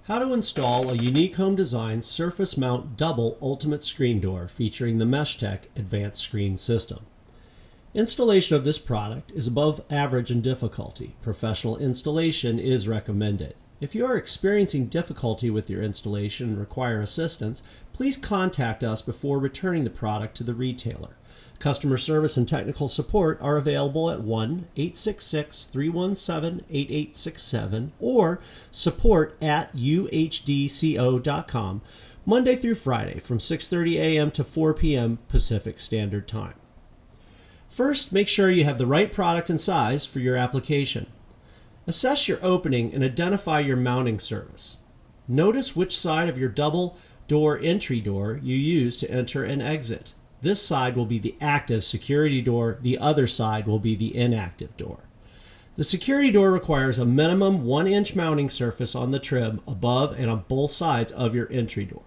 How to install a unique home design surface mount double ultimate screen door featuring the Meshtec Advanced Screen System. Installation of this product is above average in difficulty. Professional installation is recommended. If you are experiencing difficulty with your installation and require assistance, please contact us before returning the product to the retailer. Customer service and technical support are available at 1-866-317-8867 or support@uhdco.com Monday through Friday from 6:30 a.m. to 4 p.m. Pacific Standard Time. First, make sure you have the right product and size for your application. Assess your opening and identify your mounting surface. Notice which side of your double door entry door you use to enter and exit. This side will be the active security door, the other side will be the inactive door. The security door requires a minimum 1-inch mounting surface on the trim above and on both sides of your entry door.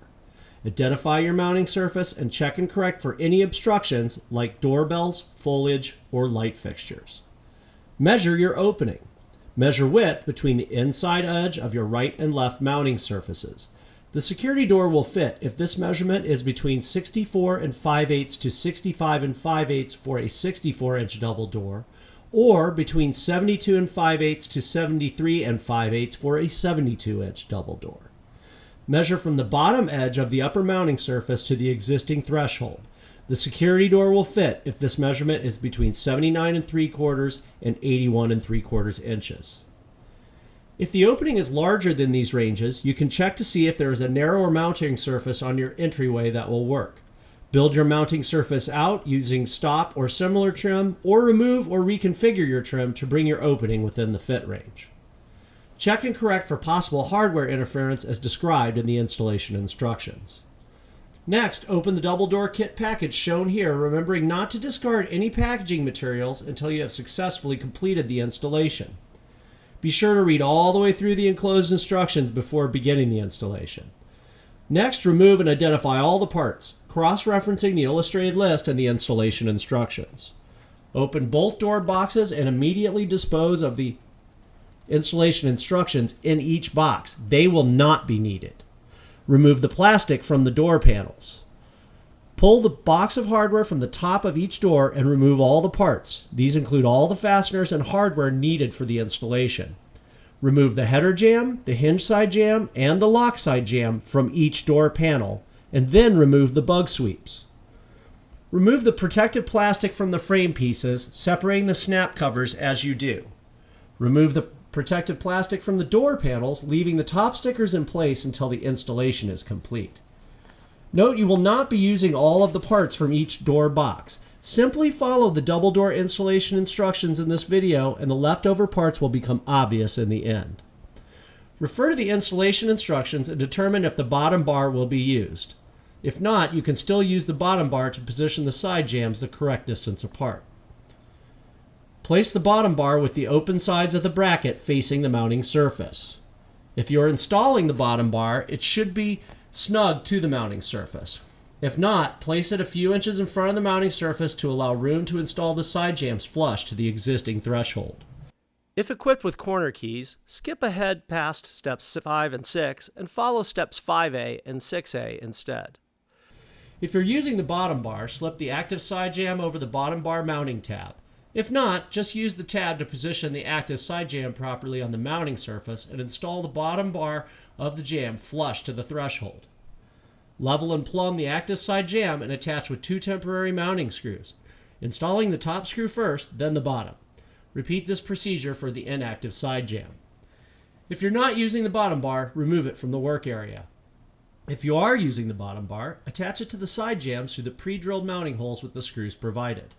Identify your mounting surface and check and correct for any obstructions like doorbells, foliage, or light fixtures. Measure your opening. Measure width between the inside edge of your right and left mounting surfaces. The security door will fit if this measurement is between 64 5/8 to 65 5/8 for a 64-inch double door, or between 72 5/8 to 73 5/8 for a 72-inch double door. Measure from the bottom edge of the upper mounting surface to the existing threshold. The security door will fit if this measurement is between 79 3/4 and 81 3/4 inches. If the opening is larger than these ranges, you can check to see if there is a narrower mounting surface on your entryway that will work. Build your mounting surface out using stop or similar trim, or remove or reconfigure your trim to bring your opening within the fit range. Check and correct for possible hardware interference as described in the installation instructions. Next, open the double door kit package shown here, remembering not to discard any packaging materials until you have successfully completed the installation. Be sure to read all the way through the enclosed instructions before beginning the installation. Next, remove and identify all the parts, cross-referencing the illustrated list and the installation instructions. Open both door boxes and immediately dispose of the installation instructions in each box. They will not be needed. Remove the plastic from the door panels. Pull the box of hardware from the top of each door and remove all the parts. These include all the fasteners and hardware needed for the installation. Remove the header jamb, the hinge side jamb, and the lock side jamb from each door panel, and then remove the bug sweeps. Remove the protective plastic from the frame pieces, separating the snap covers as you do. Remove the protective plastic from the door panels, leaving the top stickers in place until the installation is complete. Note you will not be using all of the parts from each door box. Simply follow the double door installation instructions in this video and the leftover parts will become obvious in the end. Refer to the installation instructions and determine if the bottom bar will be used. If not, you can still use the bottom bar to position the side jambs the correct distance apart. Place the bottom bar with the open sides of the bracket facing the mounting surface. If you are installing the bottom bar, it should be snug to the mounting surface. If not, place it a few inches in front of the mounting surface to allow room to install the side jambs flush to the existing threshold. If equipped with corner keys, skip ahead past steps 5 and 6 and follow steps 5A and 6A instead. If you're using the bottom bar, slip the active side jamb over the bottom bar mounting tab. If not, just use the tab to position the active side jamb properly on the mounting surface and install the bottom bar of the jamb flush to the threshold. Level and plumb the active side jamb and attach with 2 temporary mounting screws, installing the top screw first, then the bottom. Repeat this procedure for the inactive side jamb. If you're not using the bottom bar, remove it from the work area. If you are using the bottom bar, attach it to the side jambs through the pre-drilled mounting holes with the screws provided.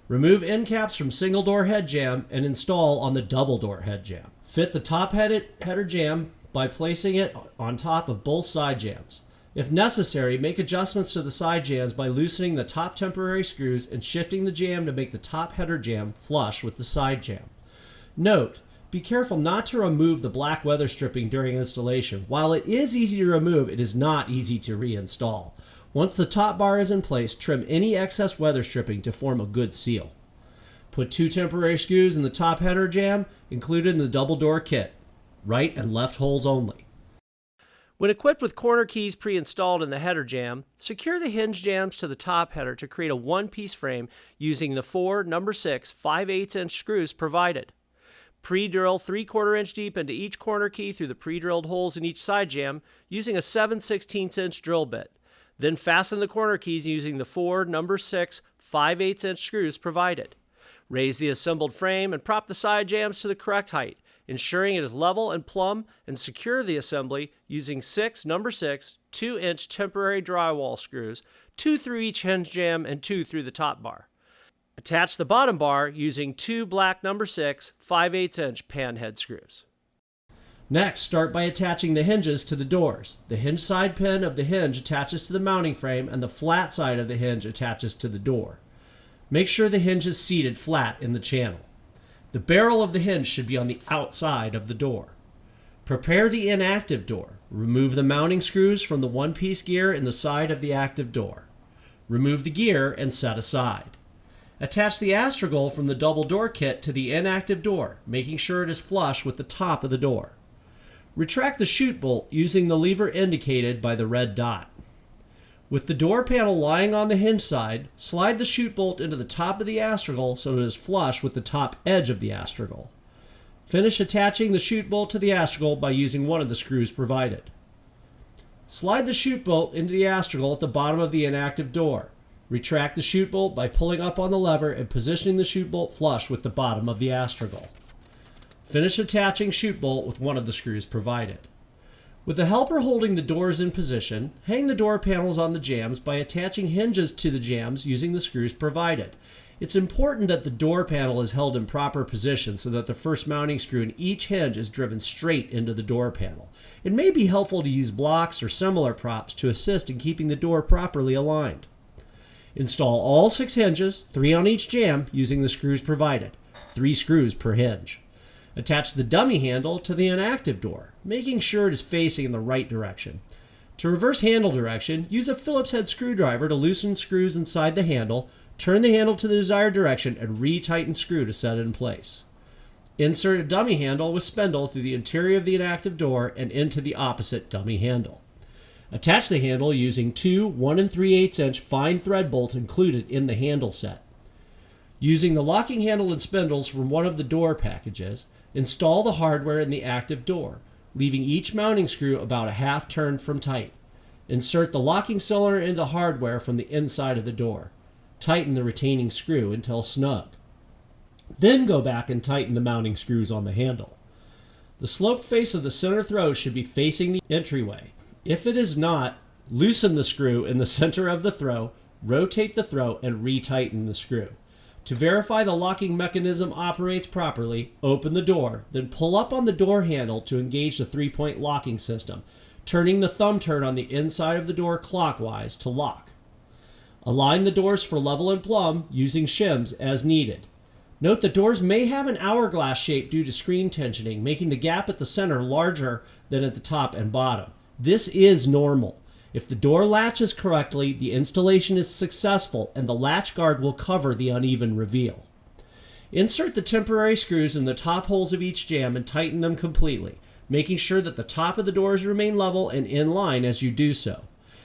Remove end caps from single door head jamb and install on the double door head jamb. Fit the top header jamb by placing it on top of both side jambs. If necessary, make adjustments to the side jambs by loosening the top temporary screws and shifting the jamb to make the top header jamb flush with the side jamb. Note, be careful not to remove the black weather stripping during installation. While it is easy to remove, it is not easy to reinstall. Once the top bar is in place, trim any excess weather stripping to form a good seal. Put 2 temporary screws in the top header jamb included in the double door kit. right and left holes only. When equipped with corner keys pre-installed in the header jamb, secure the hinge jambs to the top header to create a one-piece frame using the 4 No. 6 5/8" screws provided. Pre-drill 3/4 inch deep into each corner key through the pre-drilled holes in each side jamb using a 7/16" drill bit. Then fasten the corner keys using the 4 No. 6 5/8" screws provided. Raise the assembled frame and prop the side jambs to the correct height, ensuring it is level and plumb, and secure the assembly using 6 No. 6 2-inch temporary drywall screws, 2 through each hinge jamb and 2 through the top bar. Attach the bottom bar using 2 black No. 6 5/8" pan head screws. Next, start by attaching the hinges to the doors. The hinge side pin of the hinge attaches to the mounting frame and the flat side of the hinge attaches to the door. Make sure the hinge is seated flat in the channel. The barrel of the hinge should be on the outside of the door. Prepare the inactive door. Remove the mounting screws from the one-piece gear in the side of the active door. Remove the gear and set aside. Attach the Astragal from the double door kit to the inactive door, making sure it is flush with the top of the door. Retract the chute bolt using the lever indicated by the red dot. With the door panel lying on the hinge side, slide the chute bolt into the top of the Astragal so it is flush with the top edge of the Astragal. Finish attaching the chute bolt to the Astragal by using one of the screws provided. Slide the chute bolt into the Astragal at the bottom of the inactive door. Retract the chute bolt by pulling up on the lever and positioning the chute bolt flush with the bottom of the Astragal. Finish attaching chute bolt with one of the screws provided. With the helper holding the doors in position, hang the door panels on the jambs by attaching hinges to the jambs using the screws provided. It's important that the door panel is held in proper position so that the first mounting screw in each hinge is driven straight into the door panel. It may be helpful to use blocks or similar props to assist in keeping the door properly aligned. Install all 6 hinges, 3 on each jamb, using the screws provided, 3 screws per hinge. Attach the dummy handle to the inactive door, making sure it is facing in the right direction. To reverse handle direction, use a Phillips head screwdriver to loosen screws inside the handle, turn the handle to the desired direction, and re-tighten screw to set it in place. Insert a dummy handle with spindle through the interior of the inactive door and into the opposite dummy handle. Attach the handle using 2 1 3/8" fine thread bolts included in the handle set. Using the locking handle and spindles from one of the door packages, install the hardware in the active door, leaving each mounting screw about a half turn from tight. Insert the locking cylinder into the hardware from the inside of the door. Tighten the retaining screw until snug. Then go back and tighten the mounting screws on the handle. The sloped face of the center throw should be facing the entryway. If it is not, loosen the screw in the center of the throw, rotate the throw, and retighten the screw. To verify the locking mechanism operates properly, open the door, then pull up on the door handle to engage the 3-point locking system, turning the thumb turn on the inside of the door clockwise to lock. Align the doors for level and plumb using shims as needed. Note the doors may have an hourglass shape due to screen tensioning, making the gap at the center larger than at the top and bottom. This is normal. If the door latches correctly, the installation is successful and the latch guard will cover the uneven reveal. Insert the temporary screws in the top holes of each jamb and tighten them completely, making sure that the top of the doors remain level and in line as you do so.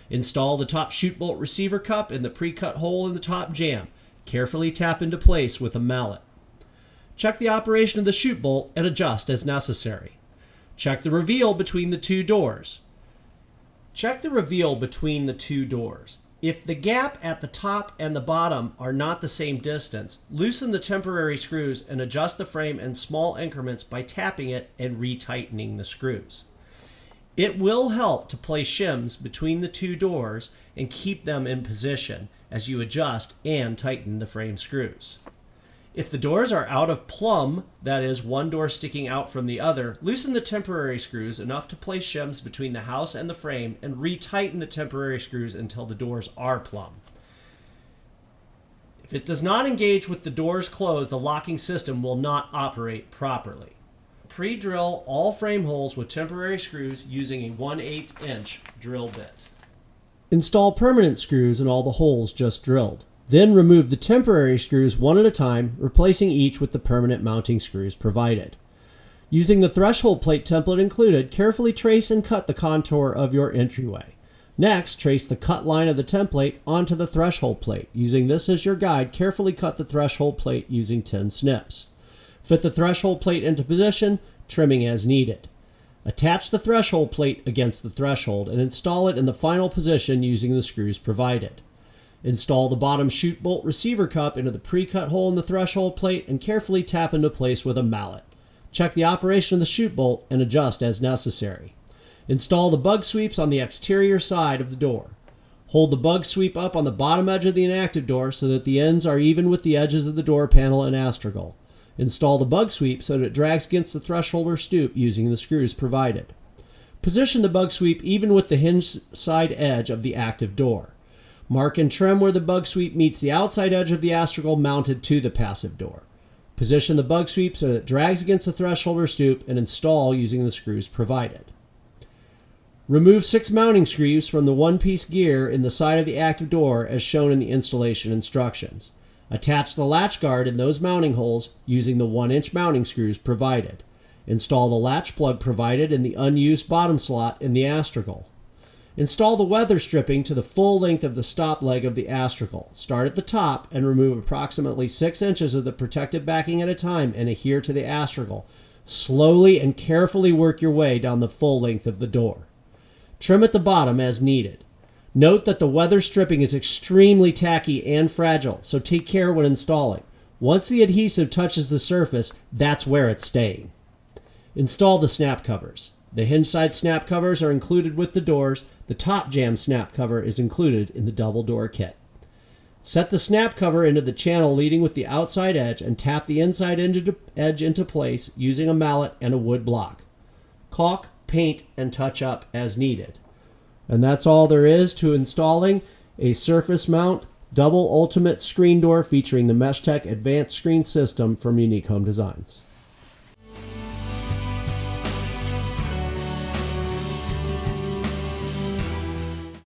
Install the top chute bolt receiver cup in the pre-cut hole in the top jamb. Carefully tap into place with a mallet. Check the operation of the chute bolt and adjust as necessary. Check the reveal between the 2 doors. Check the reveal between the 2 doors. If the gap at the top and the bottom are not the same distance, loosen the temporary screws and adjust the frame in small increments by tapping it and retightening the screws. It will help to place shims between the 2 doors and keep them in position as you adjust and tighten the frame screws. If the doors are out of plumb, that is, one door sticking out from the other, loosen the temporary screws enough to place shims between the house and the frame and retighten the temporary screws until the doors are plumb. If it does not engage with the doors closed, the locking system will not operate properly. Pre-drill all frame holes with temporary screws using a 1/8" drill bit. Install permanent screws in all the holes just drilled. Then remove the temporary screws one at a time, replacing each with the permanent mounting screws provided. Using the threshold plate template included, carefully trace and cut the contour of your entryway. Next, trace the cut line of the template onto the threshold plate. Using this as your guide, carefully cut the threshold plate using 10 snips. Fit the threshold plate into position, trimming as needed. Attach the threshold plate against the threshold and install it in the final position using the screws provided. Install the bottom chute bolt receiver cup into the pre-cut hole in the threshold plate and carefully tap into place with a mallet. Check the operation of the chute bolt and adjust as necessary. Install the bug sweeps on the exterior side of the door. Hold the bug sweep up on the bottom edge of the inactive door so that the ends are even with the edges of the door panel and Astragal. Install the bug sweep so that it drags against the threshold or stoop using the screws provided. Position the bug sweep even with the hinge side edge of the active door. Mark and trim where the bug sweep meets the outside edge of the Astragal mounted to the passive door. Position the bug sweep so that it drags against the threshold or stoop and install using the screws provided. Remove 6 mounting screws from the one-piece gear in the side of the active door as shown in the installation instructions. Attach the latch guard in those mounting holes using the 1-inch mounting screws provided. Install the latch plug provided in the unused bottom slot in the Astragal. Install the weather stripping to the full length of the stop leg of the Astragal. Start at the top and remove approximately 6 inches of the protective backing at a time and adhere to the Astragal. Slowly and carefully work your way down the full length of the door. Trim at the bottom as needed. Note that the weather stripping is extremely tacky and fragile, so take care when installing. Once the adhesive touches the surface, that's where it's staying. Install the snap covers. The hinge side snap covers are included with the doors. The top jamb snap cover is included in the double door kit. Set the snap cover into the channel leading with the outside edge and tap the inside edge into place using a mallet and a wood block. Caulk, paint, and touch up as needed. And that's all there is to installing a surface mount double ultimate screen door featuring the Meshtec Advanced Screen System from Unique Home Designs.